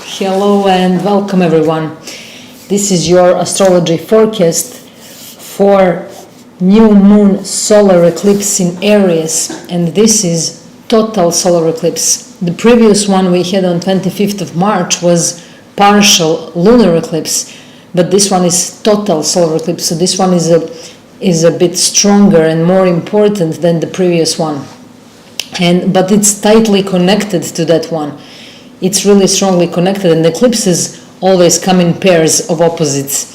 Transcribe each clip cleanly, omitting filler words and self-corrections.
Hello and welcome everyone. This is your astrology forecast for new moon solar eclipse in Aries, and this is total solar eclipse. The previous one we had on 25th of March was partial lunar eclipse, but this one is total solar eclipse, so this one is a bit stronger and more important than the previous one. But it's tightly connected to that one. It's really strongly connected, and eclipses always come in pairs of opposites.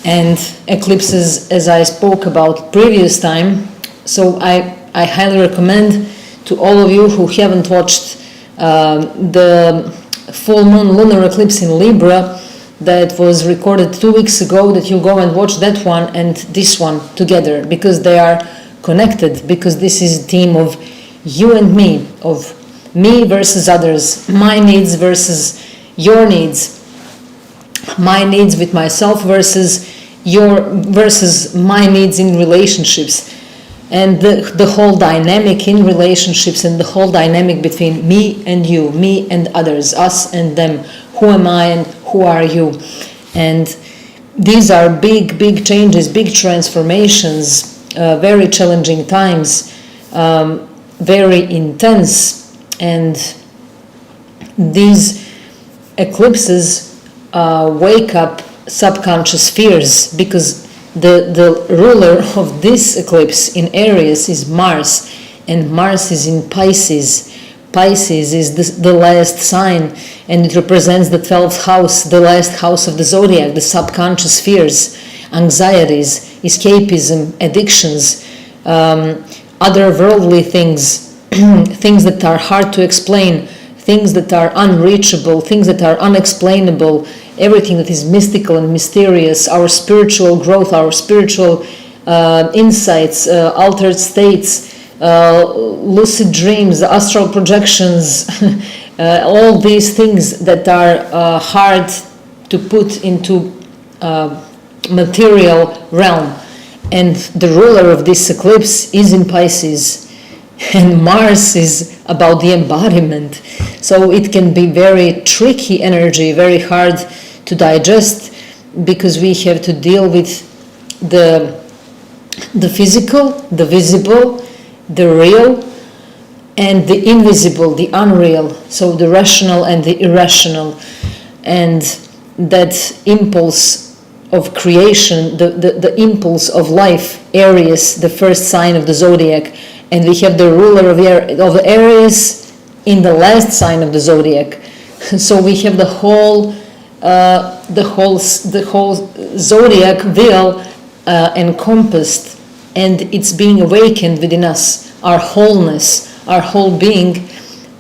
And eclipses, as I spoke about previous time, so I highly recommend to all of you who haven't watched the full moon lunar eclipse in Libra that was recorded 2 weeks ago, that you go and watch that one and this one together, because they are connected, because this is a theme of you and me, of me versus others, my needs versus your needs, my needs with myself versus my needs in relationships, and the whole dynamic in relationships, and the whole dynamic between me and you, me and others, us and them, who am I and who are you. And these are big changes, big transformations, very challenging times, very intense. And these eclipses wake up subconscious fears, because the ruler of this eclipse in Aries is Mars, and Mars is in Pisces. Pisces is the last sign, and it represents the 12th house, the last house of the zodiac, the subconscious fears, anxieties, escapism, addictions, otherworldly things, things that are hard to explain, things that are unreachable, things that are unexplainable, everything that is mystical and mysterious, our spiritual growth, our spiritual insights, altered states, lucid dreams, astral projections, all these things that are hard to put into material realm. And the ruler of this eclipse is in Pisces, and Mars is about the embodiment. So it can be very tricky energy, very hard to digest, because we have to deal with the physical, the visible, the real, and the invisible, the unreal, so the rational and the irrational. And that impulse of creation, the impulse of life, Aries, the first sign of the zodiac, and we have the ruler of Aries in the last sign of the zodiac. So we have the whole zodiac wheel encompassed, and it's being awakened within us. Our wholeness, our whole being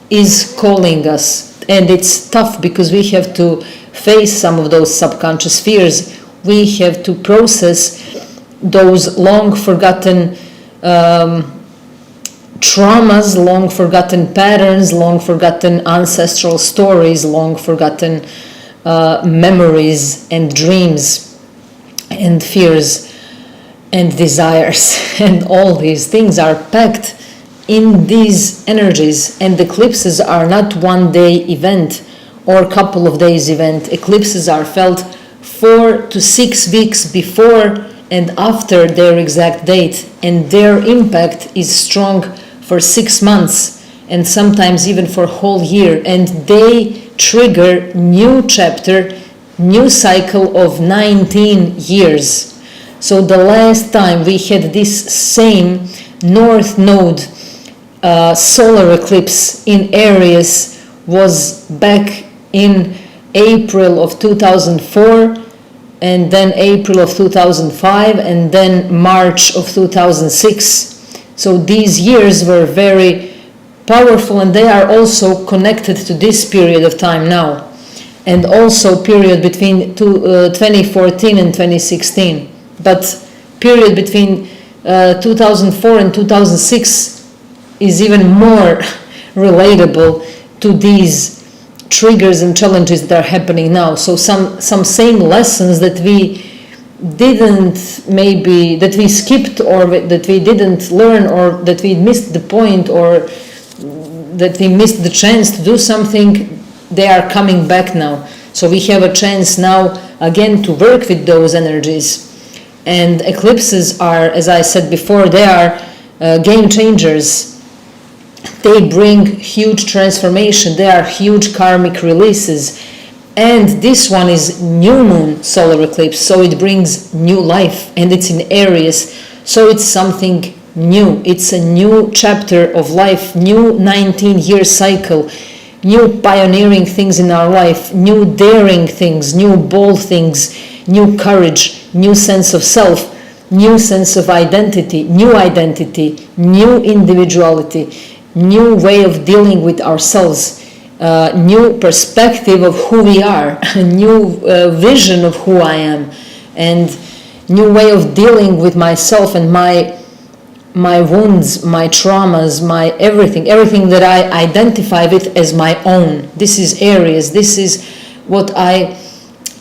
is calling us, and it's tough because we have to face some of those subconscious fears. We have to process those long forgotten traumas, long forgotten patterns, long forgotten ancestral stories, long forgotten memories and dreams and fears and desires. And all these things are packed in these energies. And eclipses are not one day event or a couple of days event. Eclipses are felt 4 to 6 weeks before and after their exact date, and their impact is strong for 6 months, and sometimes even for a whole year, and they trigger new chapter, new cycle of 19 years. So the last time we had this same North Node solar eclipse in Aries was back in April of 2004, and then April of 2005, and then March of 2006. So these years were very powerful, and they are also connected to this period of time now, and also period between 2014 and 2016. But period between 2004 and 2006 is even more relatable to these triggers and challenges that are happening now. So some same lessons that we that we skipped, or that we didn't learn, or that we missed the point, or that we missed the chance to do something, they are coming back now. So we have a chance now again to work with those energies. And eclipses are, as I said before, they are game changers. They bring huge transformation. They are huge karmic releases. And this one is new moon solar eclipse, so it brings new life, and it's in Aries, so it's something new. It's a new chapter of life, new 19-year cycle, new pioneering things in our life, new daring things, new bold things, new courage, new sense of self, new sense of identity, new individuality, new way of dealing with ourselves. New perspective of who we are, a new vision of who I am, and new way of dealing with myself and my wounds, my traumas, my everything that I identify with as my own. This is Aries. This is what I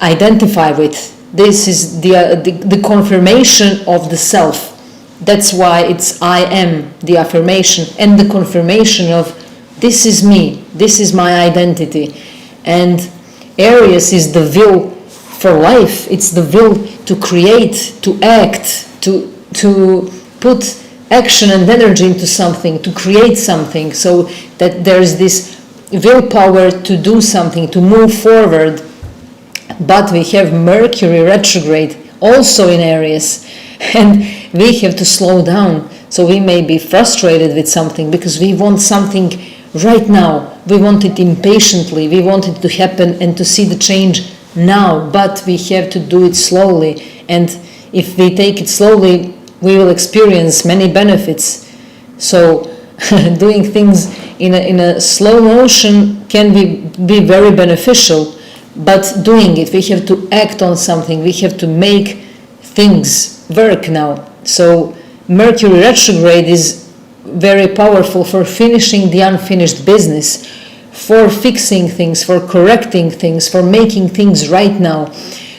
identify with. This is the confirmation of the self. That's why it's I am, the affirmation, and the confirmation of this is me, this is my identity. And Aries is the will for life. It's the will to create, to act, to put action and energy into something, to create something, so that there's this willpower to do something, to move forward. But we have Mercury retrograde also in Aries, and we have to slow down. So we may be frustrated with something because we want something right now. We want it impatiently. We want it to happen and to see the change now, but we have to do it slowly. And if we take it slowly, we will experience many benefits. So doing things in a slow motion can be very beneficial, but doing it, we have to act on something. We have to make things work now. So Mercury retrograde is very powerful for finishing the unfinished business, for fixing things, for correcting things, for making things right now,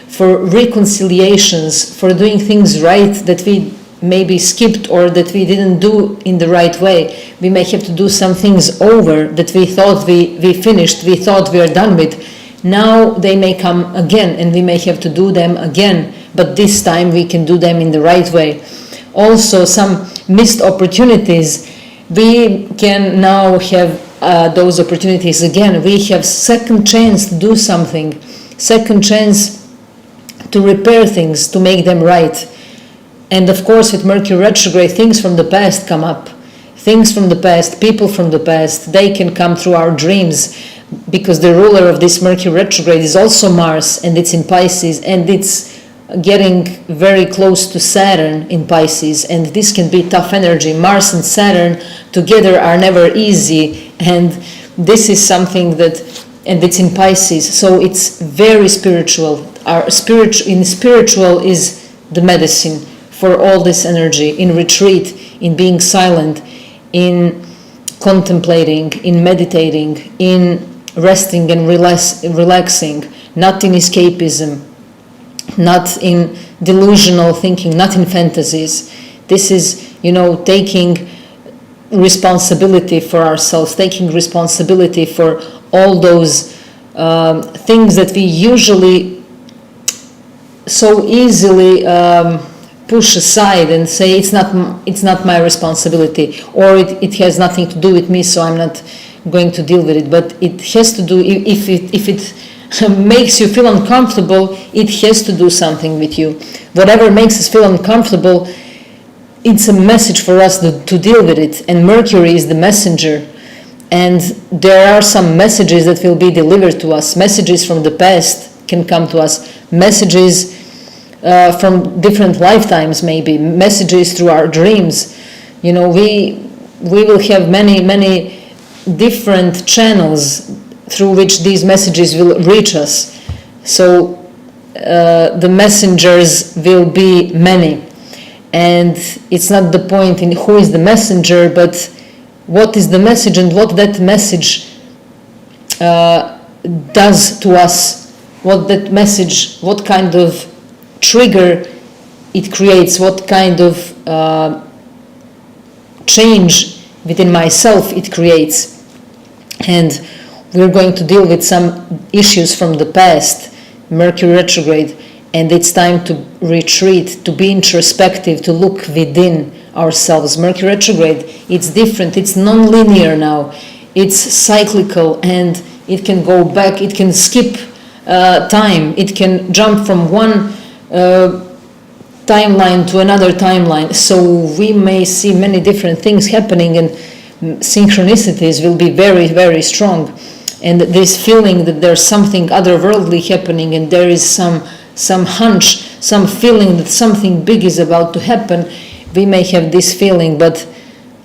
for reconciliations, for doing things right that we maybe skipped or that we didn't do in the right way. We may have to do some things over that we thought we finished, we thought we are done with. Now they may come again, and we may have to do them again, but this time we can do them in the right way. Also, some missed opportunities, we can now have those opportunities again. We have second chance to do something, second chance to repair things, to make them right. And of course, with Mercury retrograde, things from the past come up. Things from the past, people from the past, they can come through our dreams, because the ruler of this Mercury retrograde is also Mars, and it's in Pisces, and it's getting very close to Saturn in Pisces, and this can be tough energy. Mars and Saturn together are never easy, and this is something that, and it's in Pisces, so it's very spiritual. Spiritual is the medicine for all this energy, in retreat, in being silent, in contemplating, in meditating, in resting and relaxing, not in escapism, not in delusional thinking, not in fantasies. This is, taking responsibility for ourselves, taking responsibility for all those things that we usually so easily push aside and say it's not my responsibility, or it has nothing to do with me, so I'm not going to deal with it. But it has to do, if it makes you feel uncomfortable, it has to do something with you. Whatever makes us feel uncomfortable, it's a message for us to deal with it, and Mercury is the messenger. And there are some messages that will be delivered to us. Messages from the past can come to us, messages from different lifetimes, maybe messages through our dreams. We will have many different channels through which these messages will reach us. So the messengers will be many, and it's not the point in who is the messenger, but what is the message and what that message does to us, what kind of trigger it creates, what kind of change within myself it creates. And we're going to deal with some issues from the past, Mercury retrograde, and it's time to retreat, to be introspective, to look within ourselves. Mercury retrograde, it's different, it's non-linear now, it's cyclical, and it can go back, it can skip time, it can jump from one timeline to another timeline. So we may see many different things happening, and synchronicities will be very, very strong. And this feeling that there's something otherworldly happening, and there is some hunch, some feeling that something big is about to happen, we may have this feeling. But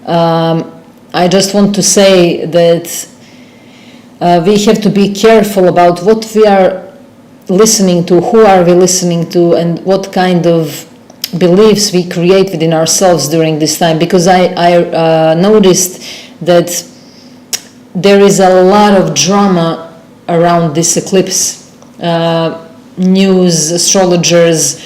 I just want to say that we have to be careful about what we are listening to, who are we listening to, and what kind of beliefs we create within ourselves during this time. Because I noticed that there is a lot of drama around this eclipse. News, astrologers,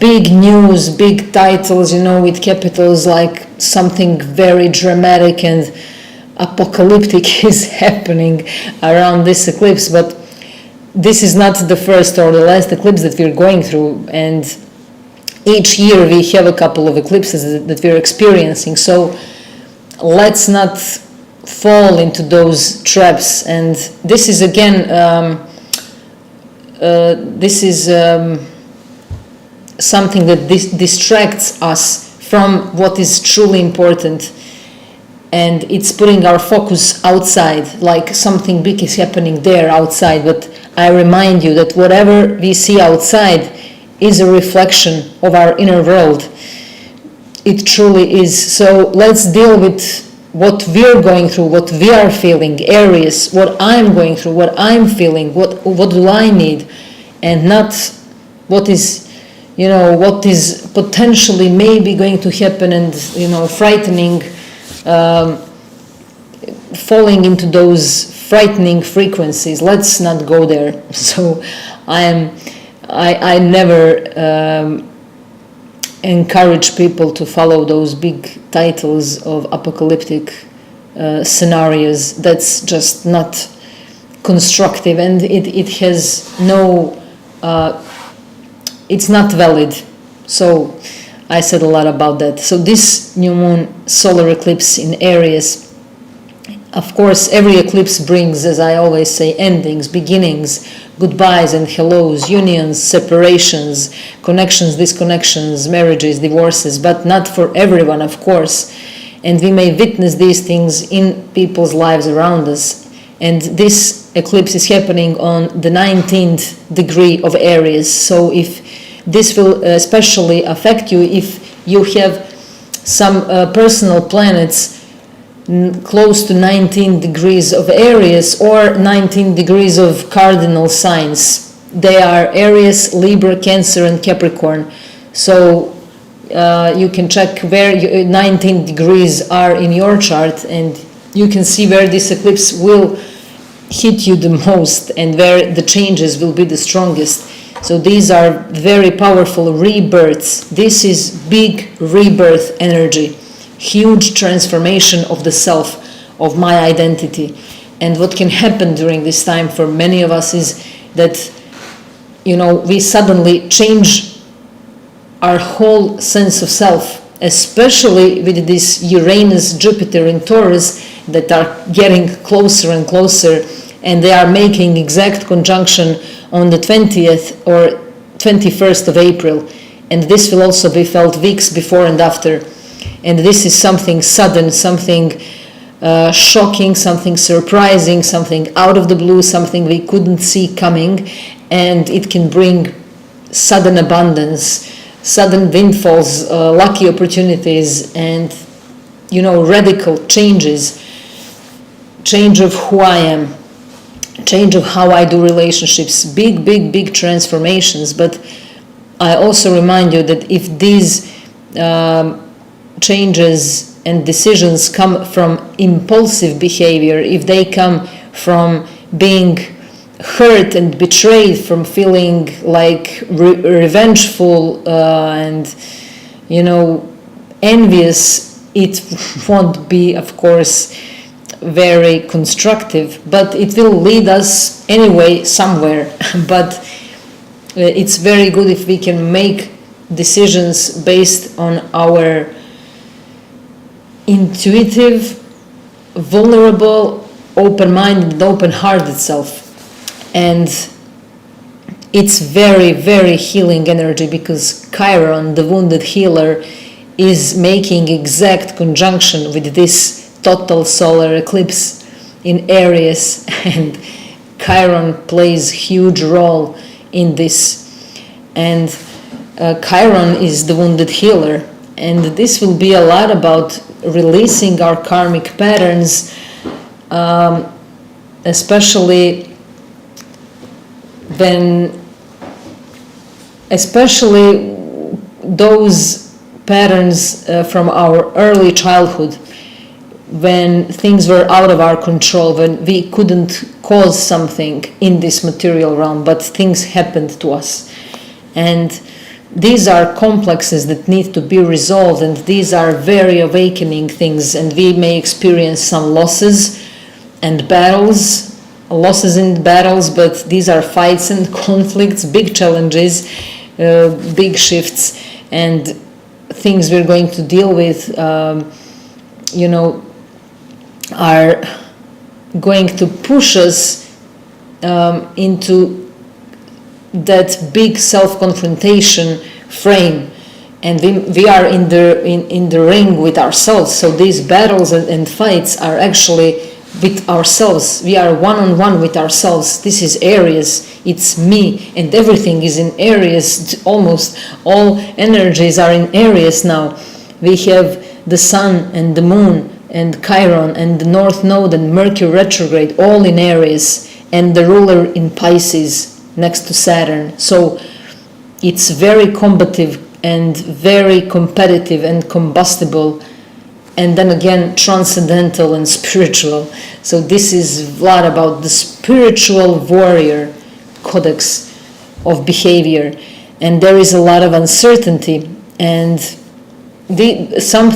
big news, big titles, with capitals, like something very dramatic and apocalyptic is happening around this eclipse. But this is not the first or the last eclipse that we're going through, and each year we have a couple of eclipses that we're experiencing. So let's not fall into those traps. And this is again something that distracts us from what is truly important, and it's putting our focus outside, like something big is happening there outside. But I remind you that whatever we see outside is a reflection of our inner world. It truly is. So let's deal with what we're going through, what we are feeling, Aries, what I'm going through, what I'm feeling, what do I need, and not what is potentially maybe going to happen, and frightening, falling into those frightening frequencies. Let's not go there. So I never encourage people to follow those big titles of apocalyptic scenarios. That's just not constructive, and it has no, it's not valid. So I said a lot about that. So this new moon solar eclipse in Aries, of course, every eclipse brings, as I always say, endings, beginnings, goodbyes and hellos, unions, separations, connections, disconnections, marriages, divorces, but not for everyone, of course. And we may witness these things in people's lives around us. And this eclipse is happening on the 19th degree of Aries. So if this will especially affect you if you have some personal planets close to 19 degrees of Aries or 19 degrees of cardinal signs. They are Aries, Libra, Cancer, and Capricorn. So you can check where 19 degrees are in your chart, and you can see where this eclipse will hit you the most and where the changes will be the strongest. So these are very powerful rebirths. This is big rebirth energy. Huge transformation of the self, of my identity. And what can happen during this time for many of us is that, we suddenly change our whole sense of self, especially with this Uranus, Jupiter in Taurus that are getting closer and closer, and they are making exact conjunction on the 20th or 21st of April. And this will also be felt weeks before and after. And this is something sudden, something shocking, something surprising, something out of the blue, something we couldn't see coming. And it can bring sudden abundance, sudden windfalls, lucky opportunities, and, radical changes. Change of who I am, change of how I do relationships, big transformations. But I also remind you that if these changes and decisions come from impulsive behavior, if they come from being hurt and betrayed, from feeling like revengeful and envious, it won't be, of course, very constructive, but it will lead us anyway somewhere. But it's very good if we can make decisions based on our intuitive, vulnerable, open-minded, open-hearted self. And it's very, very healing energy, because Chiron, the wounded healer, is making exact conjunction with this total solar eclipse in Aries, and Chiron plays huge role in this. And Chiron is the wounded healer, and this will be a lot about releasing our karmic patterns, especially those patterns from our early childhood, when things were out of our control, when we couldn't cause something in this material realm, but things happened to us. And these are complexes that need to be resolved, and these are very awakening things, and we may experience some losses and battles, but these are fights and conflicts, big challenges, big shifts, and things we're going to deal with, are going to push us into that big self-confrontation frame, and we are in the ring with ourselves. So these battles and fights are actually with ourselves. We are one-on-one with ourselves. This is Aries, it's me, and everything is in Aries. Almost all energies are in Aries now. We have the sun and the moon and Chiron and the North Node and Mercury retrograde, all in Aries, and the ruler in Pisces next to Saturn. So it's very combative and very competitive and combustible, and then again transcendental and spiritual. So this is a lot about the spiritual warrior codex of behavior, and there is a lot of uncertainty, and these are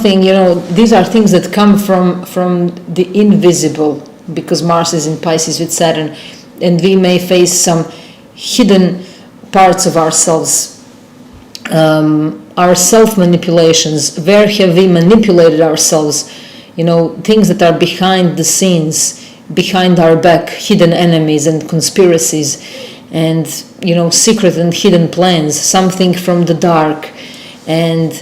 things that come from the invisible, because Mars is in Pisces with Saturn, and we may face some hidden parts of ourselves, our self-manipulations. Where have we manipulated ourselves? Things that are behind the scenes, behind our back, hidden enemies and conspiracies, and secret and hidden plans, something from the dark. And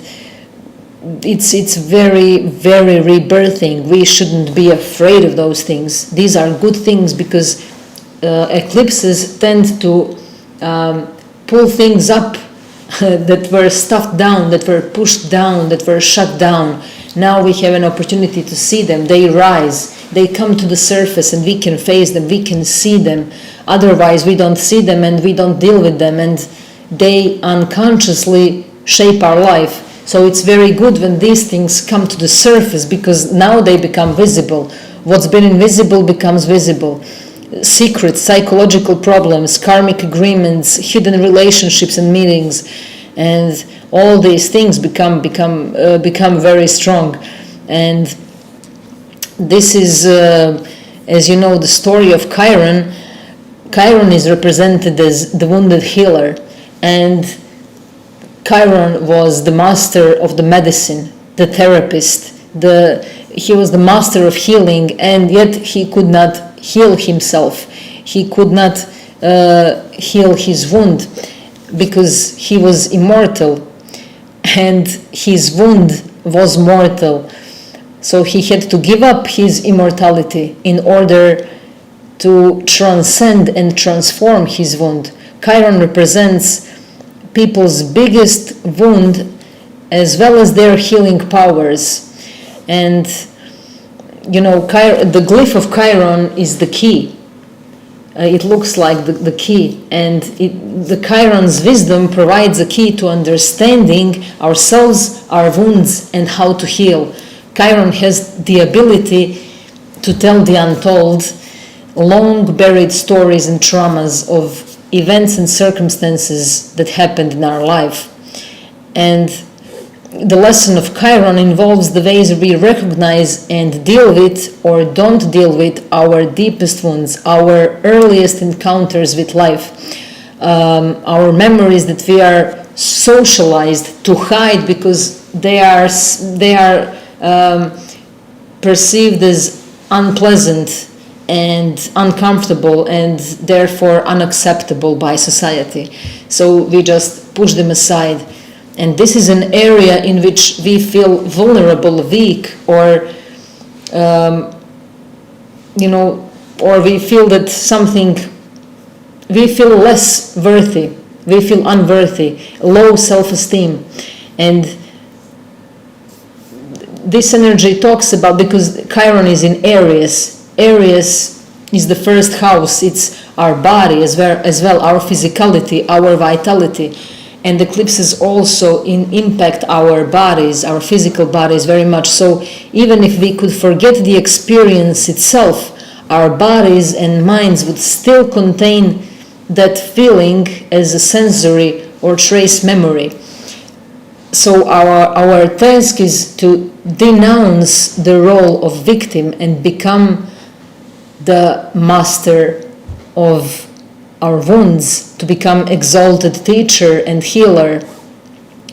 it's very, very rebirthing. We shouldn't be afraid of those things. These are good things, because eclipses tend to pull things up that were stuffed down, that were pushed down, that were shut down. Now we have an opportunity to see them. They rise, they come to the surface, and we can face them, we can see them. Otherwise we don't see them and we don't deal with them, and they unconsciously shape our life. So it's very good when these things come to the surface, because now they become visible. What's been invisible becomes visible. Secrets, psychological problems, karmic agreements, hidden relationships and meetings, and all these things become very strong. And this is, as you know, the story of Chiron. Chiron is represented as the wounded healer, and Chiron was the master of the medicine, the therapist. He was the master of healing, and yet he could not heal himself. He could not heal his wound, because he was immortal and his wound was mortal. So he had to give up his immortality in order to transcend and transform his wound. Chiron represents people's biggest wound as well as their healing powers. And the glyph of Chiron is the key. It looks like the key, and the Chiron's wisdom provides a key to understanding ourselves, our wounds, and how to heal. Chiron has the ability to tell the untold, long buried stories and traumas of events and circumstances that happened in our life. And the lesson of Chiron involves the ways we recognize and deal with or don't deal with our deepest wounds, our earliest encounters with life, our memories that we are socialized to hide because they are perceived as unpleasant and uncomfortable and therefore unacceptable by society. So we just push them aside. And this is an area in which we feel vulnerable, weak, or or we feel that we feel less worthy, we feel unworthy, low self-esteem. And this energy talks about, because Chiron is in Aries. Aries is the first house. It's our body as well, our physicality, our vitality. And eclipses also impact our bodies, our physical bodies very much. So even if we could forget the experience itself, our bodies and minds would still contain that feeling as a sensory or trace memory. So our task is to denounce the role of victim and become the master of our wounds, to become exalted teacher and healer.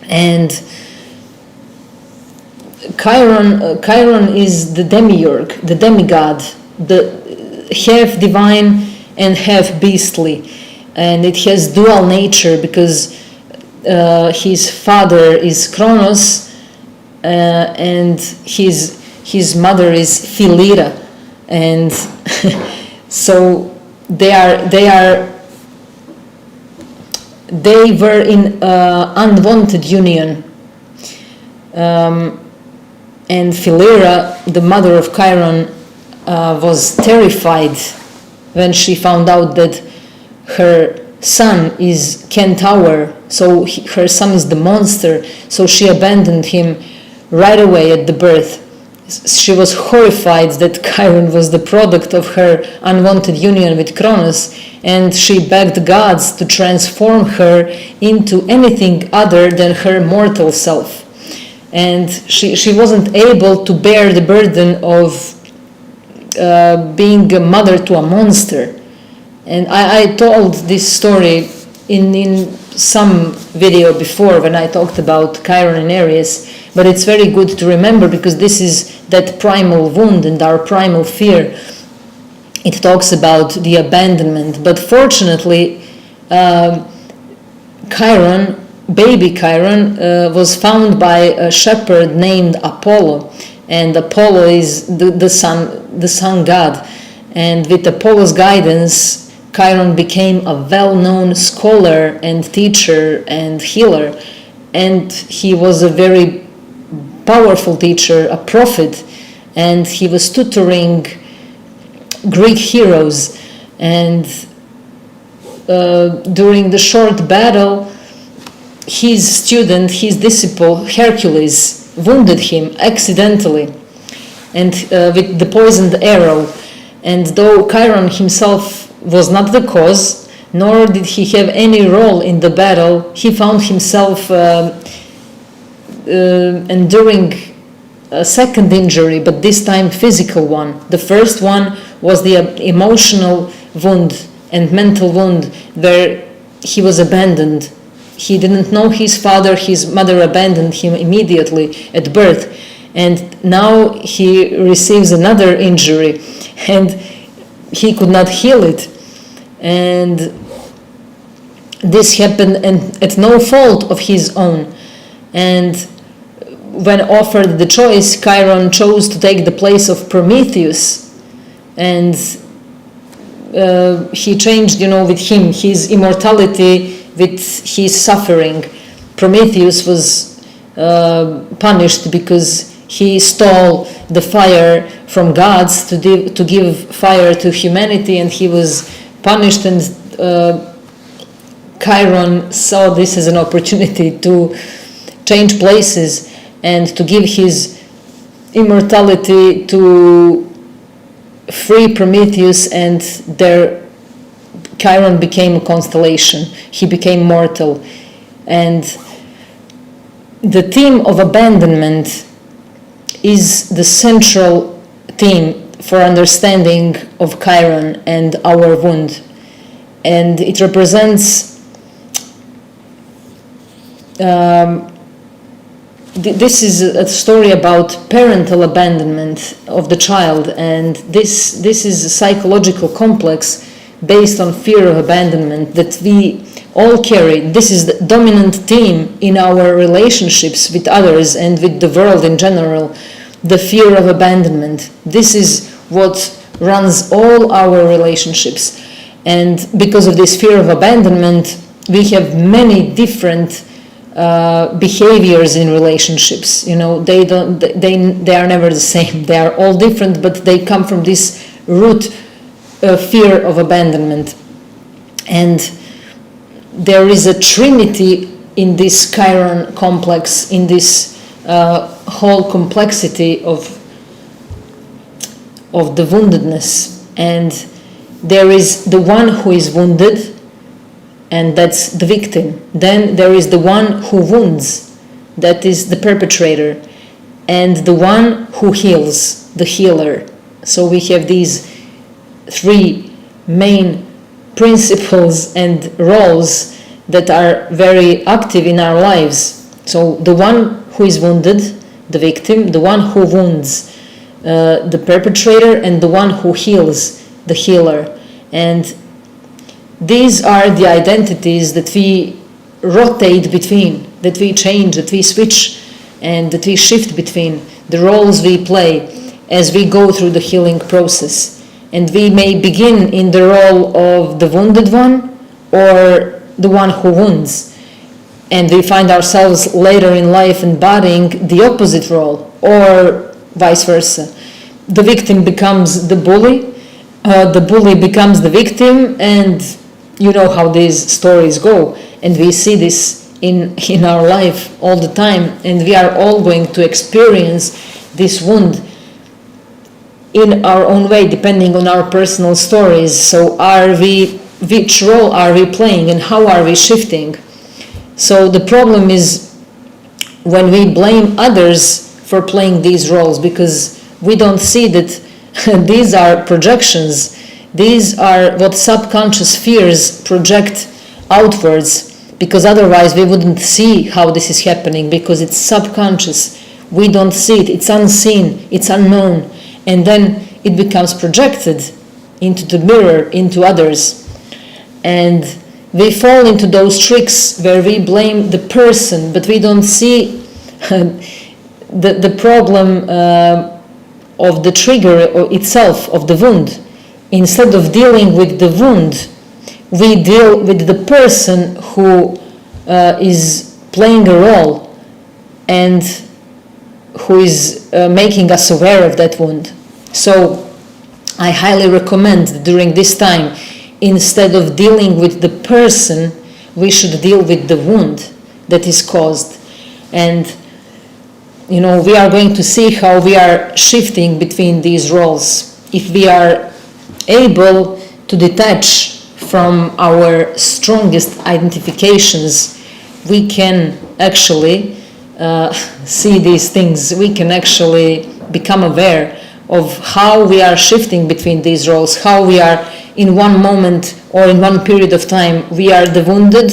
And Chiron is the demiurge, the demigod, the half divine and half beastly, and it has dual nature because his father is Kronos and his mother is Philyra, and so they were in unwanted union, and Philyra, the mother of Chiron, was terrified when she found out that her son is Centaur, so her son is the monster, so she abandoned him right away at the birth. She was horrified that Chiron was the product of her unwanted union with Kronos, and she begged gods to transform her into anything other than her mortal self. And she wasn't able to bear the burden of being a mother to a monster. And I told this story in some video before when I talked about Chiron and Aries, but it's very good to remember because this is that primal wound and our primal fear. It talks about the abandonment, but fortunately Chiron, baby Chiron, was found by a shepherd named Apollo, and Apollo is the sun god, and with Apollo's guidance Chiron became a well-known scholar and teacher and healer, and he was a very powerful teacher, a prophet, and he was tutoring Greek heroes. And during the short battle, his student, his disciple Hercules, wounded him accidentally and with the poisoned arrow. And though Chiron himself was not the cause, nor did he have any role in the battle, he found himself enduring a second injury, but this time physical one. The first one was the emotional wound and mental wound where he was abandoned. He didn't know his father, his mother abandoned him immediately at birth, and now he receives another injury and he could not heal it. And this happened and at no fault of his own. And when offered the choice, Chiron chose to take the place of Prometheus, and he changed, with him, his immortality with his suffering. Prometheus was punished because he stole the fire from gods to give fire to humanity, and he was punished, and Chiron saw this as an opportunity to change places and to give his immortality to free Prometheus, and there Chiron became a constellation. He became mortal, and the theme of abandonment is the central theme for understanding of Chiron and our wound, and it represents this is a story about parental abandonment of the child, and this is a psychological complex based on fear of abandonment that we all carry. This is the dominant theme in our relationships with others and with the world in general, the fear of abandonment. This is what runs all our relationships, and because of this fear of abandonment, we have many different behaviors in relationships. They are never the same. They are all different, but they come from this root fear of abandonment. And there is a trinity in this Chiron complex, in this whole complexity of the woundedness. And there is the one who is wounded, and that's the victim. Then there is the one who wounds, that is the perpetrator, and the one who heals, the healer. So we have these three main principles and roles that are very active in our lives. So the one who is wounded, the victim, the one who wounds, the perpetrator, and the one who heals, the healer. And these are the identities that we rotate between, that we change, that we switch, and that we shift between, the roles we play as we go through the healing process. And we may begin in the role of the wounded one or the one who wounds. And we find ourselves later in life embodying the opposite role, or vice versa. The victim becomes the bully becomes the victim, and you know how these stories go, and we see this in our life all the time, and we are all going to experience this wound in our own way, depending on our personal stories. So which role are we playing, and how are we shifting? So the problem is when we blame others for playing these roles, because we don't see that these are projections. These are what subconscious fears project outwards, because otherwise we wouldn't see how this is happening, because it's subconscious. We don't see it, it's unseen, it's unknown, and then it becomes projected into the mirror, into others. And we fall into those tricks where we blame the person, but we don't see the problem of the trigger itself, of the wound. Instead of dealing with the wound, we deal with the person who is playing a role and who is making us aware of that wound. So I highly recommend that during this time, instead of dealing with the person, we should deal with the wound that is caused. And we are going to see how we are shifting between these roles. If we are able to detach from our strongest identifications, we can actually see these things. We can actually become aware of how we are shifting between these roles, how we are in one moment or in one period of time, we are the wounded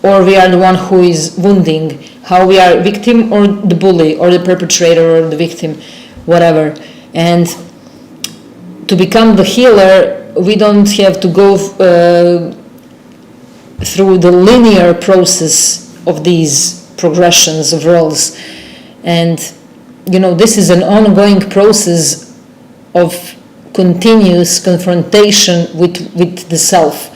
or we are the one who is wounding, how we are victim or the bully or the perpetrator or the victim, whatever. And to become the healer, we don't have to go through the linear process of these progressions of roles. And this is an ongoing process of continuous confrontation with the self,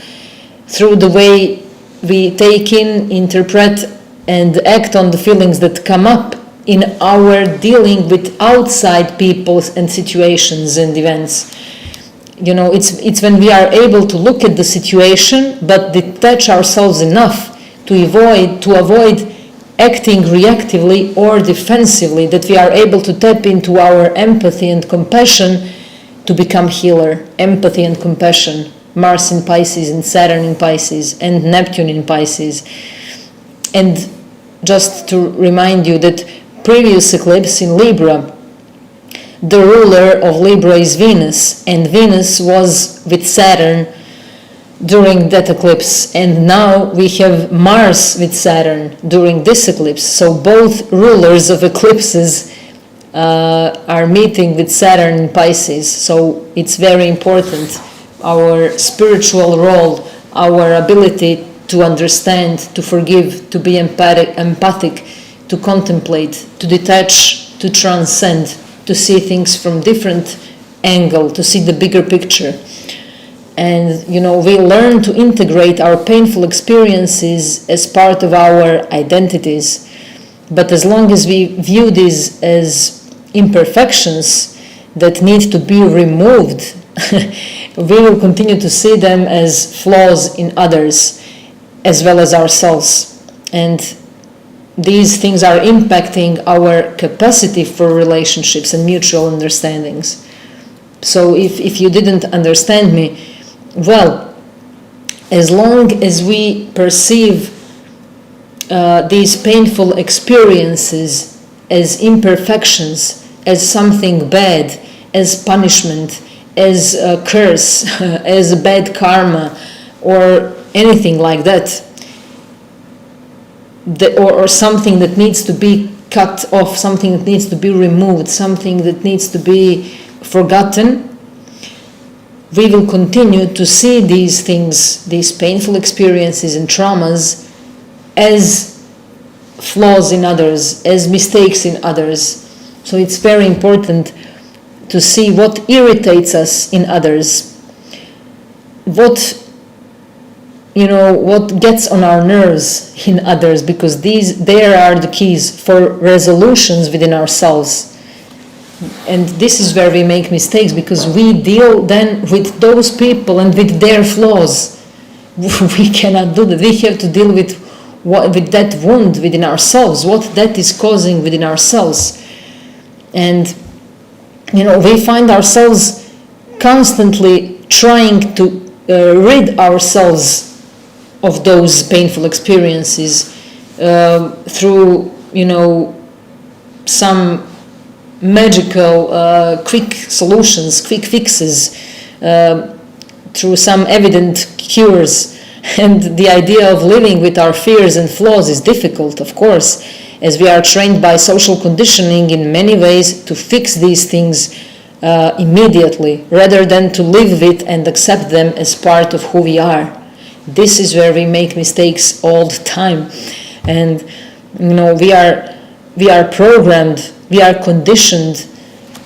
through the way we take in, interpret, and act on the feelings that come up in our dealing with outside people and situations and events. It's when we are able to look at the situation but detach ourselves enough to avoid acting reactively or defensively, that we are able to tap into our empathy and compassion to become healer. Empathy and compassion, Mars in Pisces and Saturn in Pisces and Neptune in Pisces. And just to remind you that previous eclipse in Libra, the ruler of Libra is Venus, and Venus was with Saturn during that eclipse, and now we have Mars with Saturn during this eclipse. So both rulers of eclipses are meeting with Saturn in Pisces. So it's very important, our spiritual role, our ability to understand, to forgive, to be empathic, to contemplate, to detach, to transcend, to see things from different angle, to see the bigger picture. And we learn to integrate our painful experiences as part of our identities. But as long as we view these as imperfections that need to be removed, we will continue to see them as flaws in others as well as ourselves. And these things are impacting our capacity for relationships and mutual understandings. So if you didn't understand me, well, as long as we perceive these painful experiences as imperfections, as something bad, as punishment, as a curse, as bad karma, or anything like that, or something that needs to be cut off, something that needs to be removed, something that needs to be forgotten, we will continue to see these things, these painful experiences and traumas, as flaws in others, as mistakes in others. So it's very important to see what irritates us in others, what gets on our nerves in others, because there are the keys for resolutions within ourselves. And this is where we make mistakes, because we deal then with those people and with their flaws. We cannot do that. We have to deal with that wound within ourselves, what that is causing within ourselves. And we find ourselves constantly trying to rid ourselves of those painful experiences through some magical quick solutions, quick fixes, through some evident cures. And the idea of living with our fears and flaws is difficult, of course, as we are trained by social conditioning in many ways to fix these things immediately, rather than to live with and accept them as part of who we are. This is where we make mistakes all the time. And we are programmed, we are conditioned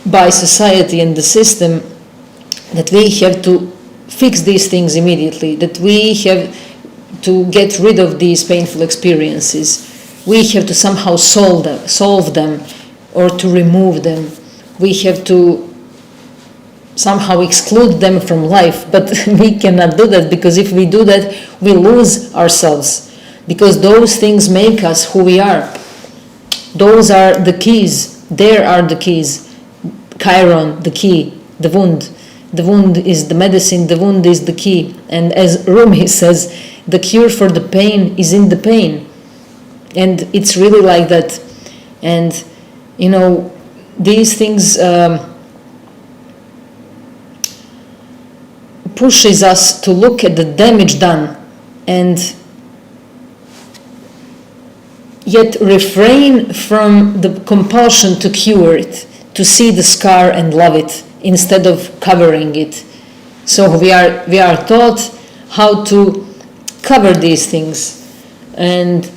by society and the system that we have to fix these things immediately, that we have to get rid of these painful experiences. We have to somehow solve them, or to remove them. We have to somehow exclude them from life, but we cannot do that, because if we do that, we lose ourselves, because those things make us who we are. Those are the keys. There are the keys. Chiron, the key, the wound. The wound is the medicine, the wound is the key. And as Rumi says, the cure for the pain is in the pain. And it's really like that. And, these things pushes us to look at the damage done and yet refrain from the compulsion to cure it, to see the scar and love it, instead of covering it. So we are taught how to cover these things, and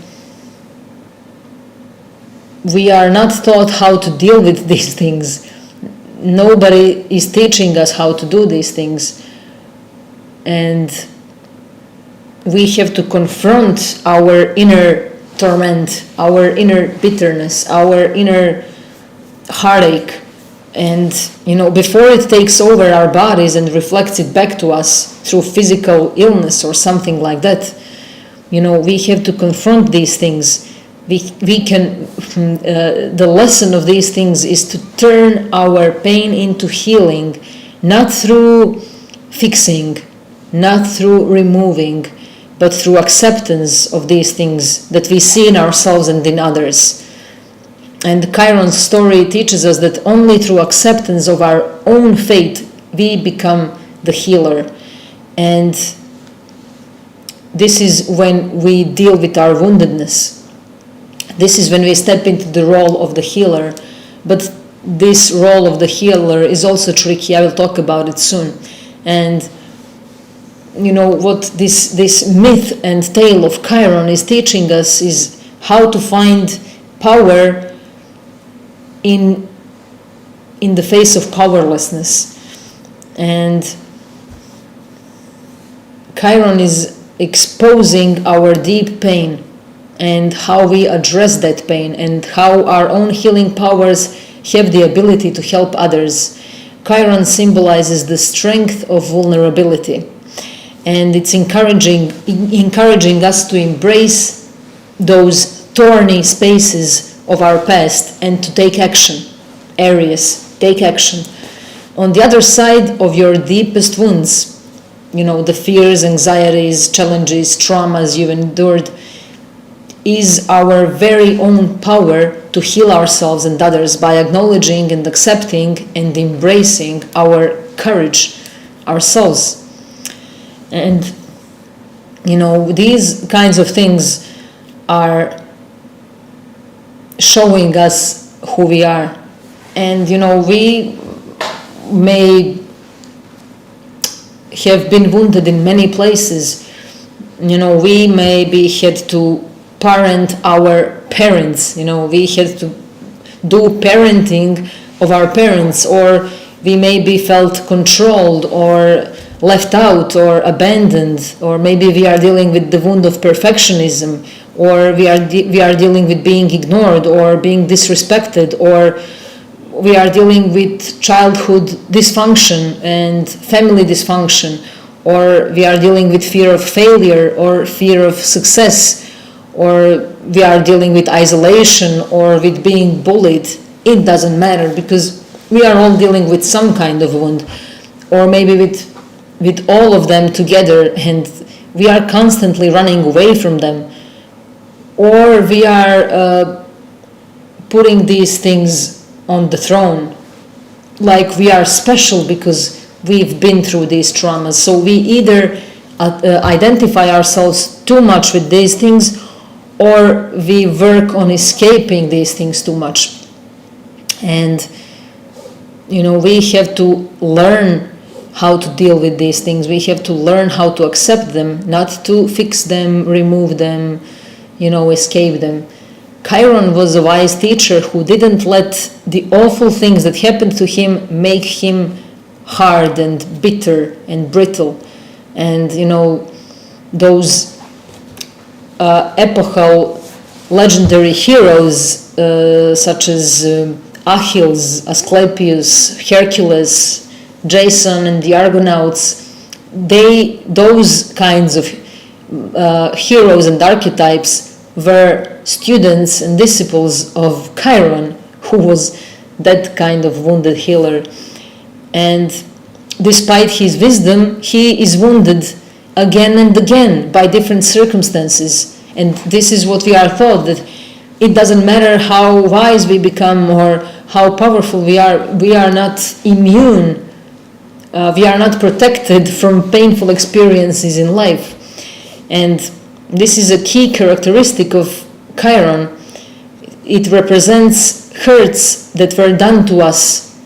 we are not taught how to deal with these things. Nobody is teaching us how to do these things, and we have to confront our inner torment, our inner bitterness, our inner heartache. And before it takes over our bodies and reflects it back to us through physical illness or something like that, we have to confront these things. We can the lesson of these things is to turn our pain into healing, not through fixing, not through removing, but through acceptance of these things that we see in ourselves and in others. And Chiron's story teaches us that only through acceptance of our own fate we become the healer. And this is when we deal with our woundedness. This is when we step into the role of the healer. But this role of the healer is also tricky. I will talk about it soon. And you know what this myth and tale of Chiron is teaching us is how to find power in the face of powerlessness. And Chiron is exposing our deep pain and how we address that pain and how our own healing powers have the ability to help others. Chiron symbolizes the strength of vulnerability, and it's encouraging us to embrace those thorny spaces of our past and to take action. Aries, take action. On the other side of your deepest wounds, you know, the fears, anxieties, challenges, traumas you've endured, is our very own power to heal ourselves and others by acknowledging and accepting and embracing our courage, ourselves. And, you know, these kinds of things are showing us who we are. And, you know, we may have been wounded in many places. You know, we maybe had to parent our parents, you know, we had to do parenting of our parents, or we maybe felt controlled or left out or abandoned, or maybe we are dealing with the wound of perfectionism, or we are dealing with being ignored or being disrespected, or we are dealing with childhood dysfunction and family dysfunction, or we are dealing with fear of failure or fear of success, or we are dealing with isolation or with being bullied. It doesn't matter, because we are all dealing with some kind of wound, or maybe with all of them together, and we are constantly running away from them, or we are putting these things on the throne like we are special because we've been through these traumas. So we either identify ourselves too much with these things, or we work on escaping these things too much. And, you know, we have to learn how to deal with these things. We have to learn how to accept them, not to fix them, remove them, you know, escape them. Chiron was a wise teacher who didn't let the awful things that happened to him make him hard and bitter and brittle. And, you know, those epochal legendary heroes such as Achilles, Asclepius, Hercules, Jason and the Argonauts, those kinds of heroes and archetypes were students and disciples of Chiron, who was that kind of wounded healer. And despite his wisdom, he is wounded again and again by different circumstances. And this is what we are taught, that it doesn't matter how wise we become or how powerful we are not immune, we are not protected from painful experiences in life. And this is a key characteristic of Chiron. It represents hurts that were done to us,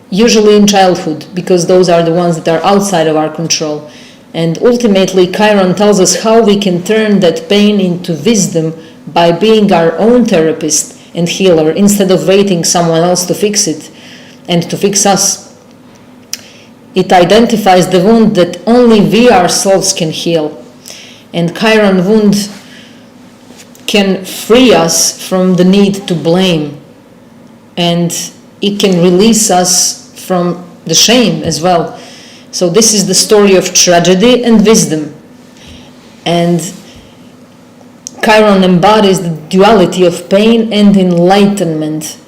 usually in childhood, because those are the ones that are outside of our control. And ultimately, Chiron tells us how we can turn that pain into wisdom by being our own therapist and healer, instead of waiting someone else to fix it and to fix us. It identifies the wound that only we ourselves can heal. And Chiron wound can free us from the need to blame, and it can release us from the shame as well. So this is the story of tragedy and wisdom. And Chiron embodies the duality of pain and enlightenment.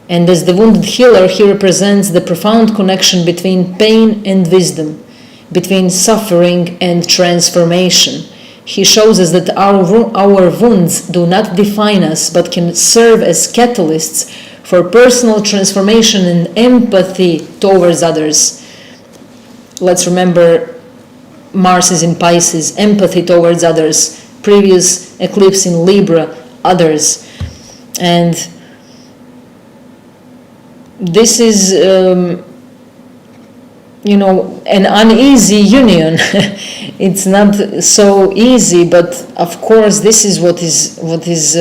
And as the wounded healer, he represents the profound connection between pain and wisdom, between suffering and transformation. he shows us that our wounds do not define us, but can serve as catalysts for personal transformation and empathy towards others. Let's remember Mars is in Pisces, empathy towards others, previous eclipse in Libra, others. And this is an uneasy union. It's not so easy, but of course this is what is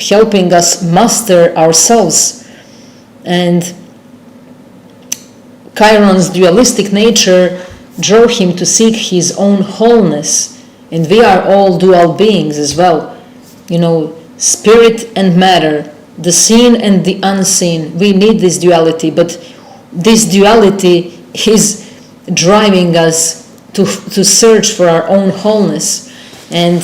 helping us master ourselves. And Chiron's dualistic nature drove him to seek his own wholeness, and we are all dual beings as well, spirit and matter, the seen and the unseen. We need this duality, but this duality is driving us to search for our own wholeness. And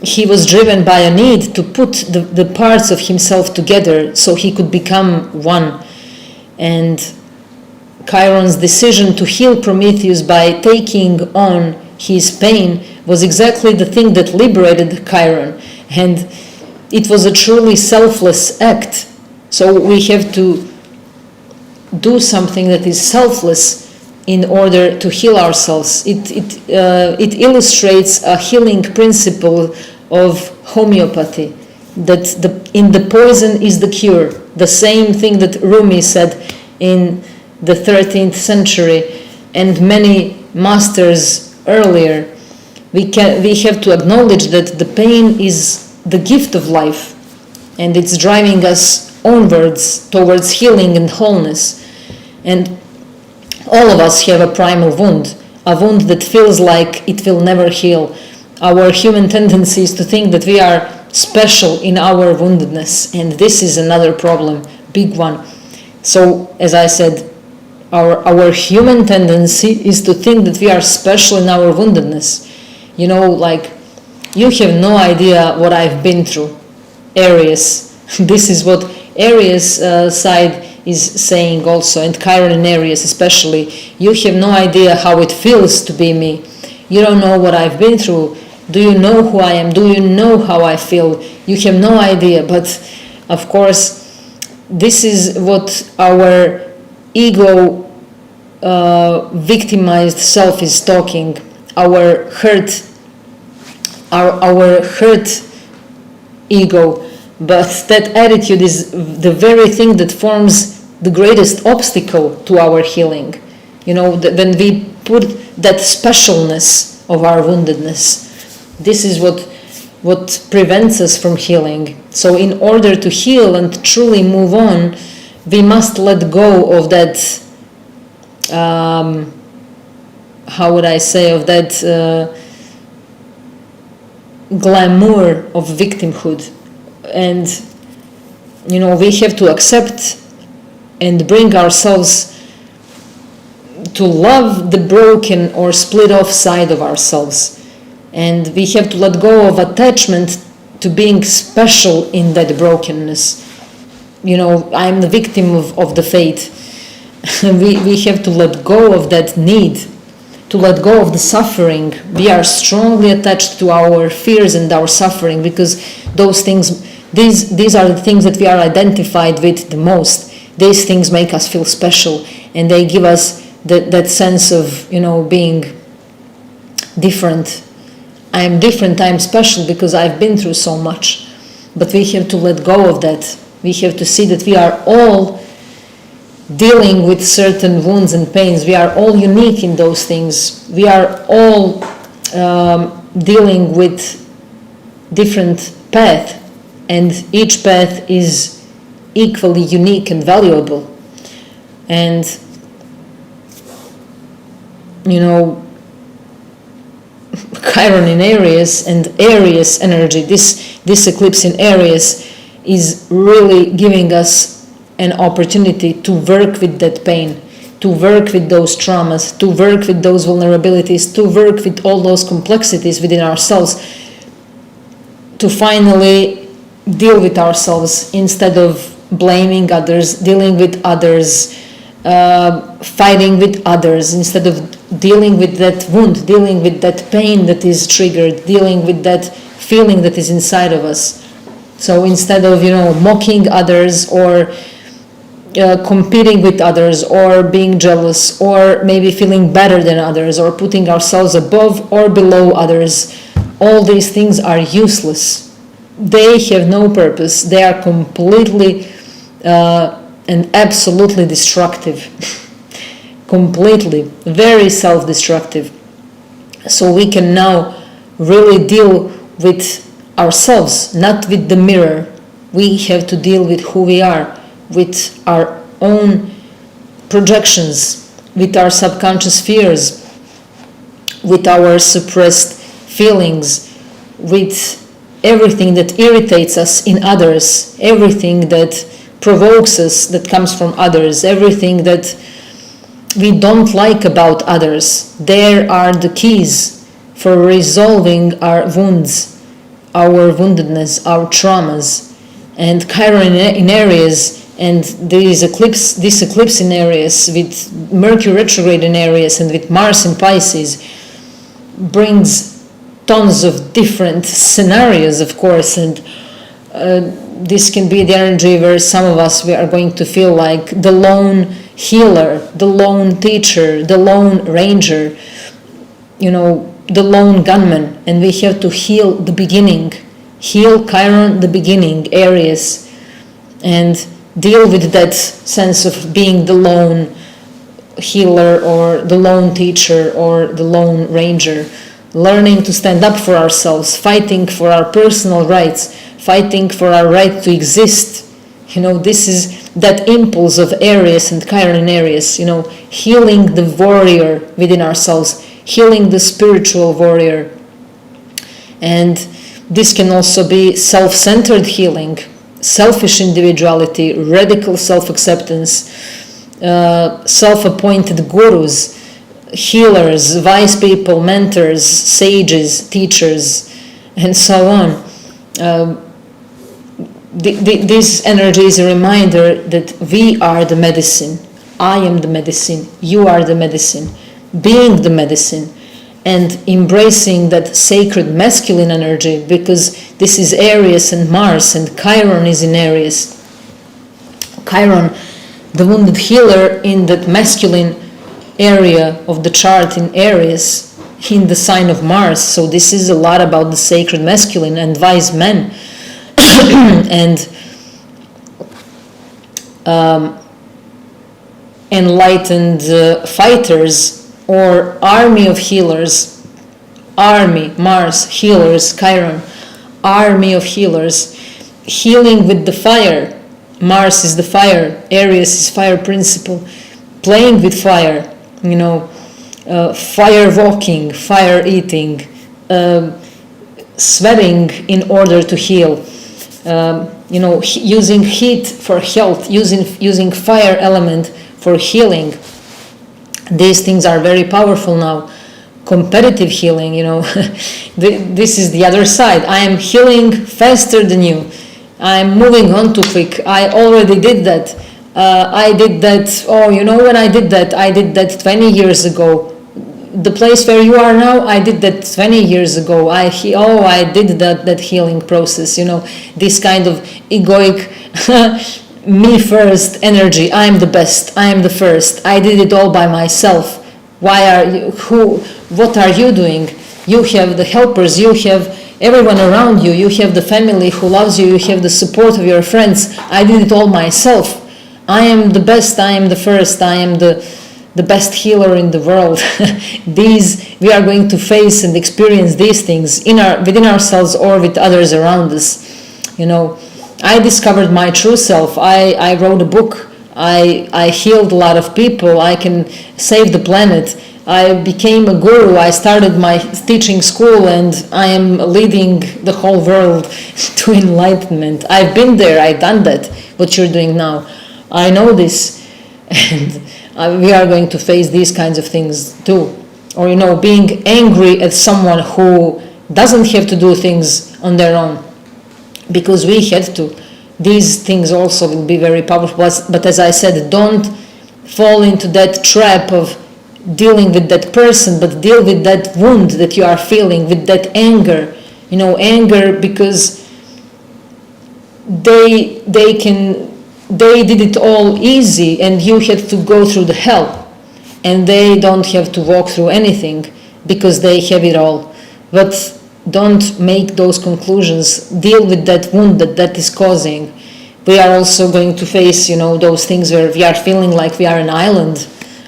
he was driven by a need to put the parts of himself together so he could become one. And Chiron's decision to heal Prometheus by taking on his pain was exactly the thing that liberated Chiron. And it was a truly selfless act. So we have to do something that is selfless in order to heal ourselves. It illustrates a healing principle of homeopathy, that in the poison is the cure. The same thing that Rumi said in the 13th century, and many masters earlier. We have to acknowledge that the pain is the gift of life, and it's driving us onwards towards healing and wholeness. And all of us have a primal wound, a wound that feels like it will never heal. Our human tendency is to think that we are special in our woundedness, and this is another problem, big one. So, as I said, our human tendency is to think that we are special in our woundedness. You have no idea what I've been through. Aries. This is what Aries side is saying also, and Chiron in Aries especially. You have no idea how it feels to be me. You don't know what I've been through. Do you know who I am? Do you know how I feel? You have no idea. But of course, this is what our ego victimized self is talking. Our hurt ego. But that attitude is the very thing that forms the greatest obstacle to our healing. When we put that specialness of our woundedness, this is what prevents us from healing. So in order to heal and truly move on, we must let go of that, of that glamour of victimhood. And we have to accept and bring ourselves to love the broken or split off side of ourselves. And we have to let go of attachment to being special in that brokenness. I'm the victim of the fate. we have to let go of that need, to let go of the suffering. We are strongly attached to our fears and our suffering because those things, these are the things that we are identified with the most. These things make us feel special, and they give us that sense of being different. I am different, I am special because I've been through so much. But we have to let go of that. We have to see that we are all dealing with certain wounds and pains. We are all unique in those things. We are all dealing with different paths, and each path is equally unique and valuable. And Chiron in Aries and Aries energy, this eclipse in Aries is really giving us an opportunity to work with that pain, to work with those traumas, to work with those vulnerabilities, to work with all those complexities within ourselves, to finally deal with ourselves instead of blaming others, dealing with others, fighting with others, instead of dealing with that wound, dealing with that pain that is triggered, dealing with that feeling that is inside of us. So instead of, mocking others, or competing with others, or being jealous, or maybe feeling better than others, or putting ourselves above or below others, all these things are useless. They have no purpose. They are completely and absolutely destructive. Completely, very self-destructive. So we can now really deal with ourselves, not with the mirror. We have to deal with who we are, with our own projections, with our subconscious fears, with our suppressed feelings, with everything that irritates us in others, everything that provokes us that comes from others, everything that we don't like about others. There are the keys for resolving our wounds, our woundedness, our traumas. And Chiron in Aries, and this eclipse in Aries, with Mercury retrograde in Aries, and with Mars in Pisces, brings tons of different scenarios, of course. And this can be the energy where some of us, we are going to feel like the lone healer, the lone teacher, the lone ranger, the lone gunman, and we have to heal the beginning. Heal Chiron, the beginning, Aries, and deal with that sense of being the lone healer, or the lone teacher, or the lone ranger. Learning to stand up for ourselves, fighting for our personal rights, fighting for our right to exist. This is that impulse of Aries and Chiron in Aries, healing the warrior within ourselves, healing the spiritual warrior. And this can also be self-centered healing, selfish individuality, radical self-acceptance, self-appointed gurus, healers, wise people, mentors, sages, teachers, and so on. This energy is a reminder that we are the medicine. I am the medicine. You are the medicine. Being the medicine. And embracing that sacred masculine energy, because this is Aries and Mars, and Chiron is in Aries. Chiron, the wounded healer in that masculine area of the chart in Aries, in the sign of Mars. So this is a lot about the sacred masculine and wise men and enlightened fighters, or army of healers. Army, Mars, healers, Chiron, army of healers, healing with the fire. Mars is the fire, Aries is fire principle, playing with fire, fire walking, fire eating, sweating in order to heal, using heat for health, using fire element for healing. These things are very powerful now. Competitive healing, this is the other side. I am healing faster than you. I'm moving on too quick. I already did that. I did that. When I did that 20 years ago. The place where you are now, I did that 20 years ago. I did that healing process. This kind of egoic me first energy. I am the best. I am the first. I did it all by myself. What are you doing? You have the helpers, you have everyone around you, you have the family who loves you, you have the support of your friends. I did it all myself. I am the best, I am the first, I am the best healer in the world. We are going to face and experience these things within ourselves or with others around us. I discovered my true self. I wrote a book. I healed a lot of people. I can save the planet. I became a guru. I started my teaching school, and I am leading the whole world to enlightenment. I've been there. I've done that, what you're doing now. I know this, and we are going to face these kinds of things too. Or, being angry at someone who doesn't have to do things on their own, because we had to. These things also will be very powerful. But as I said, don't fall into that trap of dealing with that person, but deal with that wound that you are feeling, with that anger. Anger because they did it all easy and you had to go through the hell, and they don't have to walk through anything because they have it all. But don't make those conclusions. Deal with that wound that is causing. We are also going to face, those things where we are feeling like we are an island.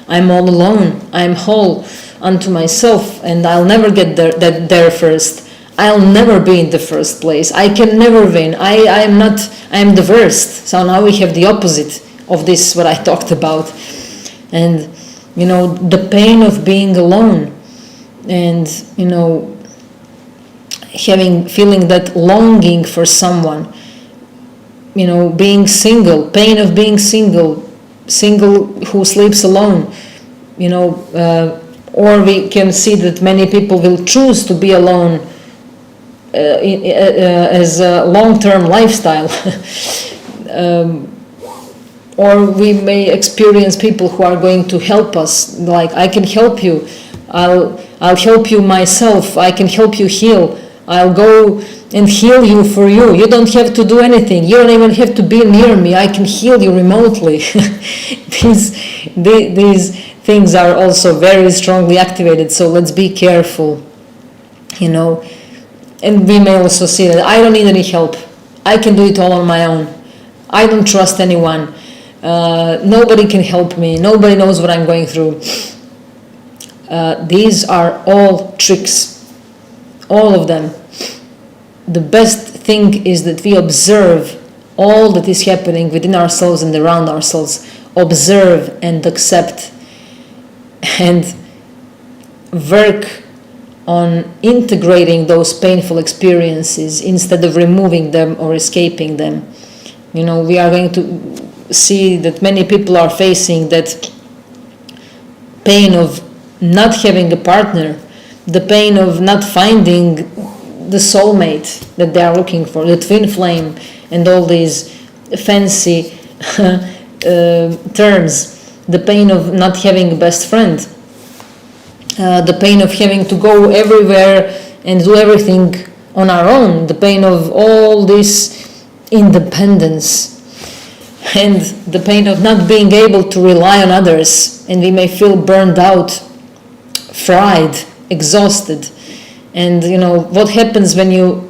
I'm all alone. I'm whole unto myself, and I'll never get there first. I'll never be in the first place. I can never win. I am the worst. So now we have the opposite of this, what I talked about. And, the pain of being alone, and, feeling that longing for someone, being single, pain of being single who sleeps alone, or we can see that many people will choose to be alone as a long-term lifestyle. Or we may experience people who are going to help us, like, I can help you, I'll help you myself, I can help you heal, I'll go and heal you for you. You don't have to do anything. You don't even have to be near me. I can heal you remotely. These things are also very strongly activated, so let's be careful, And we may also see that I don't need any help. I can do it all on my own. I don't trust anyone. Nobody can help me. Nobody knows what I'm going through. These are all tricks. All of them. The best thing is that we observe all that is happening within ourselves and around ourselves. Observe and accept and work on integrating those painful experiences instead of removing them or escaping them. We are going to see that many people are facing that pain of not having a partner, the pain of not finding the soulmate that they are looking for, the twin flame, and all these fancy terms, the pain of not having a best friend, the pain of having to go everywhere and do everything on our own, the pain of all this independence, and the pain of not being able to rely on others, and we may feel burned out, fried, exhausted. And what happens when you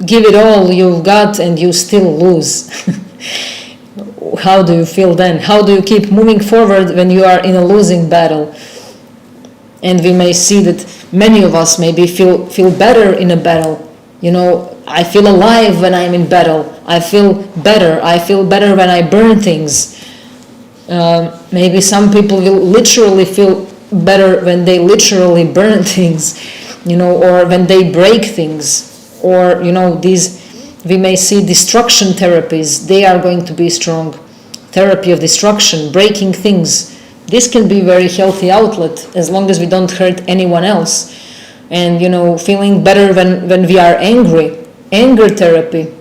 give it all you've got and you still lose? How do you feel then? How do you keep moving forward when you are in a losing battle? And we may see that many of us maybe feel better in a battle. I feel alive when I'm in battle. I feel better. I feel better when I burn things. Maybe some people will literally feel better when they literally burn things, or when they break things, or we may see destruction therapies. They are going to be strong. Therapy of destruction, breaking things. This can be a very healthy outlet as long as we don't hurt anyone else. And feeling better when we are angry. Anger therapy.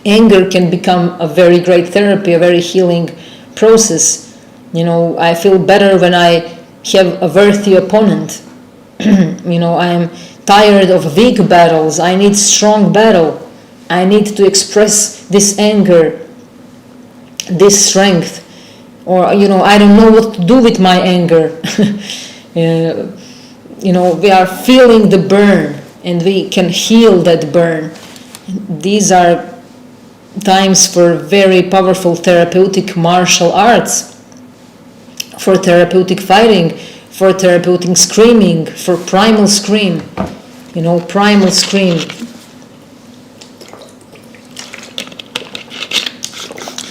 Anger can become a very great therapy, a very healing process. I feel better when I have a worthy opponent. I am tired of weak battles. I need strong battle. I need to express this anger, this strength. Or, I don't know what to do with my anger. We are feeling the burn and we can heal that burn. These are times for very powerful therapeutic martial arts, for therapeutic fighting, for therapeutic screaming, for primal scream. Primal scream.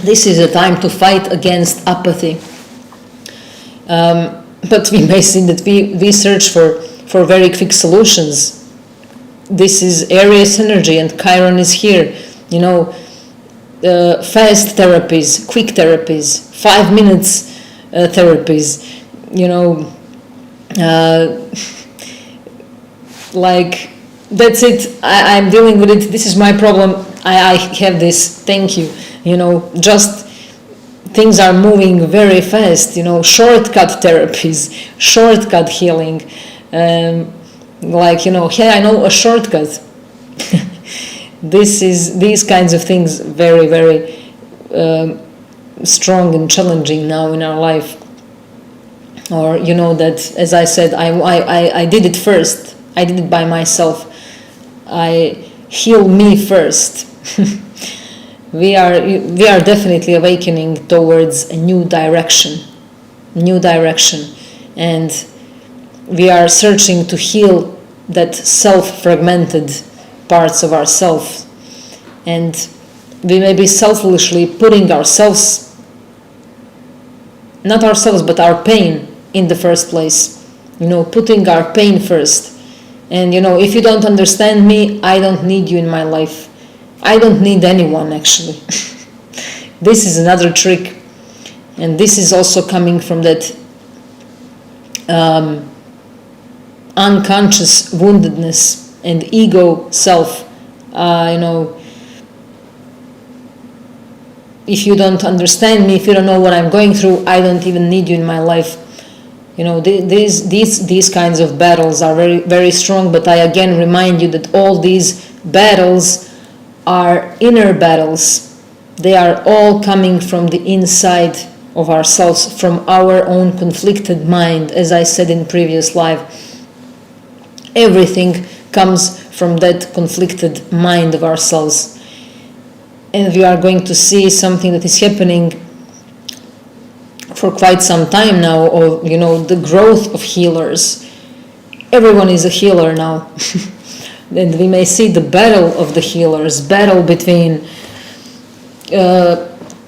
This is a time to fight against apathy. But we may see that we search for very quick solutions. This is Aries energy and Chiron is here. Fast therapies, quick therapies, 5 minutes therapies, like, that's it, I'm dealing with it, this is my problem, I have this, thank you. Just things are moving very fast, shortcut therapies, shortcut healing, hey, I know a shortcut. These kinds of things very, very strong and challenging now in our life. Or that, as I said, I did it first. I did it by myself. I heal me first. We are definitely awakening towards a new direction, and we are searching to heal that self-fragmented parts of ourselves, and we may be selfishly putting ourselves, not ourselves, but our pain in the first place, putting our pain first. And if you don't understand me, I don't need you in my life. I don't need anyone, actually. This is another trick, and this is also coming from that unconscious woundedness and ego self. If you don't understand me, if you don't know what I'm going through, I don't even need you in my life. These kinds of battles are very, very strong, but I again remind you that all these battles are inner battles. They are all coming from the inside of ourselves, from our own conflicted mind. As I said in previous live, everything comes from that conflicted mind of ourselves. And we are going to see something that is happening for quite some time now, of the growth of healers. Everyone is a healer now. And we may see the battle of the healers, battle between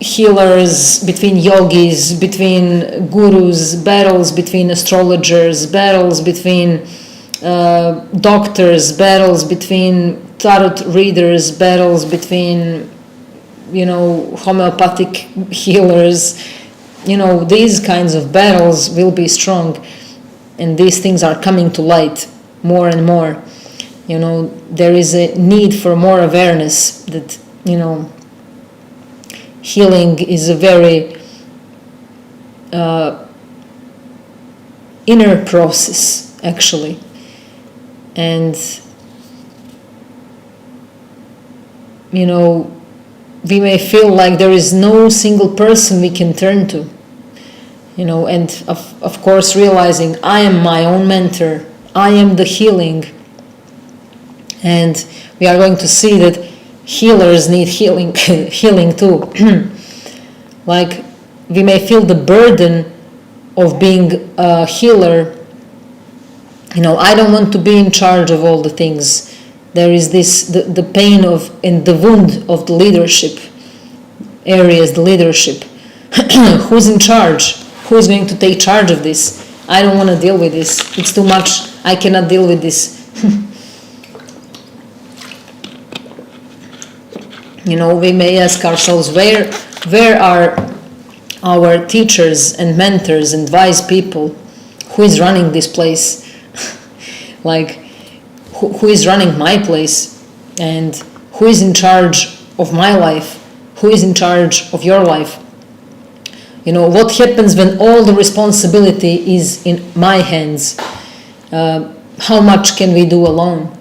healers, between yogis, between gurus, battles between astrologers, battles between doctors, battles between tarot readers, battles between homeopathic healers. These kinds of battles will be strong, and these things are coming to light more and more. There is a need for more awareness that healing is a very inner process, actually. And we may feel like there is no single person we can turn to, and of course realizing I am my own mentor, I am the healing. And we are going to see that healers need healing too. Like, we may feel the burden of being a healer. I don't want to be in charge of all the things. There is the pain of and the wound of the leadership. Aries, the leadership. Who's in charge? Who is going to take charge of this? I don't want to deal with this. It's too much. I cannot deal with this. We may ask ourselves, where are our teachers and mentors and wise people? Who is running this place? Like, who is running my place? And who is in charge of my life? Who is in charge of your life? What happens when all the responsibility is in my hands? How much can we do alone?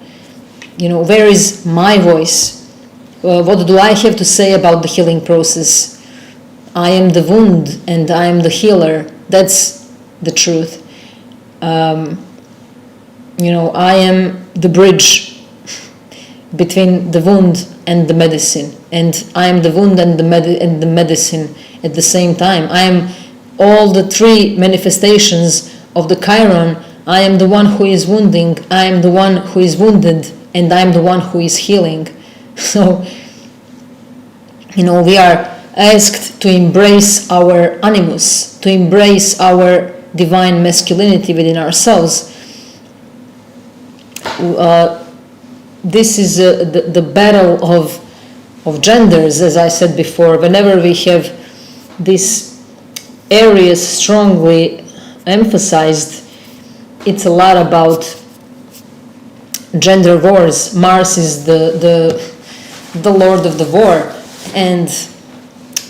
Where is my voice? What do I have to say about the healing process? I am the wound and I am the healer. That's the truth. I am the bridge between the wound and the medicine, and I am the wound and the medicine at the same time. I am all the three manifestations of the Chiron. I am the one who is wounding, I am the one who is wounded, and I am the one who is healing. So, we are asked to embrace our animus, to embrace our divine masculinity within ourselves. This is the battle of genders, as I said before. Whenever we have this Aries strongly emphasized, it's a lot about gender wars. Mars is the lord of the war, and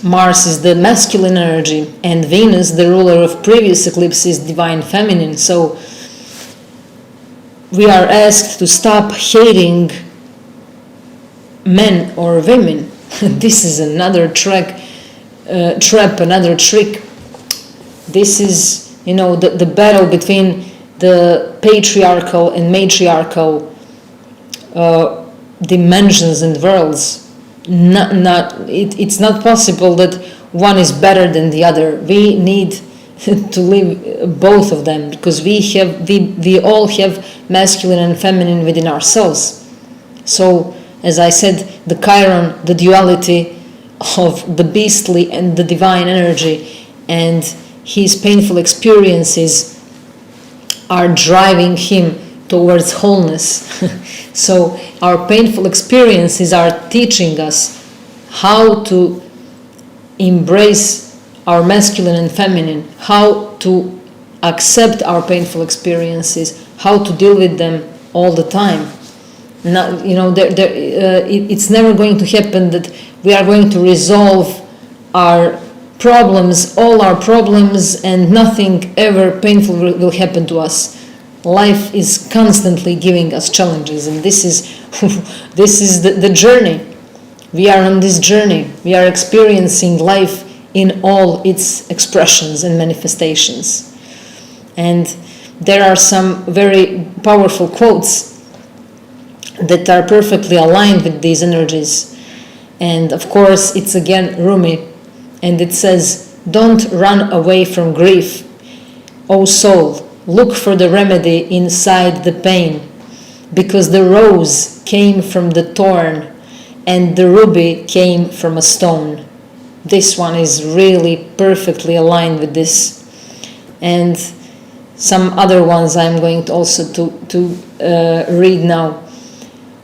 Mars is the masculine energy, and Venus, the ruler of previous eclipse, is divine feminine. So we are asked to stop hating men or women. This is another trap, another trick. This is, the battle between the patriarchal and matriarchal dimensions and worlds. It's not possible that one is better than the other. We need to live both of them, because we all have masculine and feminine within ourselves. So, as I said, the Chiron, the duality of the beastly and the divine energy, and his painful experiences are driving him towards wholeness. So our painful experiences are teaching us how to embrace our masculine and feminine, how to accept our painful experiences, how to deal with them all the time. It's never going to happen that we are going to resolve our problems, all our problems, and nothing ever painful will happen to us. Life is constantly giving us challenges, and this is the journey. We are on this journey. We are experiencing life in all its expressions and manifestations. And there are some very powerful quotes that are perfectly aligned with these energies. And of course, it's again Rumi, and it says, "Don't run away from grief, O soul. Look for the remedy inside the pain, because the rose came from the thorn and the ruby came from a stone." This one is really perfectly aligned with this. And some other ones I'm going to also to read now.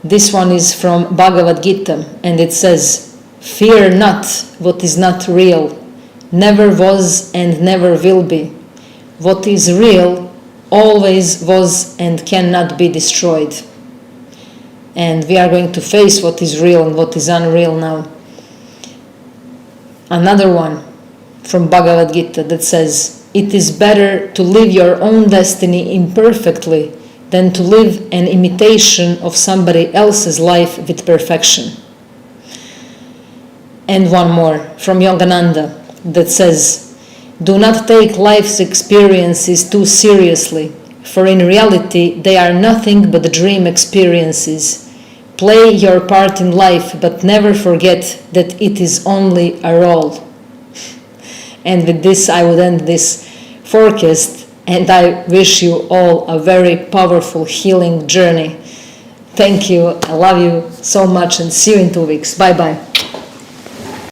This one is from Bhagavad Gita, and it says, "Fear not what is not real, never was and never will be. What is real always was and cannot be destroyed." And we are going to face what is real and what is unreal now. Another one from Bhagavad Gita that says, "It is better to live your own destiny imperfectly than to live an imitation of somebody else's life with perfection." And one more from Yogananda that says, "Do not take life's experiences too seriously, for in reality they are nothing but dream experiences. Play your part in life, but never forget that it is only a role." And with this, I would end this forecast, and I wish you all a very powerful healing journey. Thank you. I love you so much, and see you in 2 weeks. Bye-bye.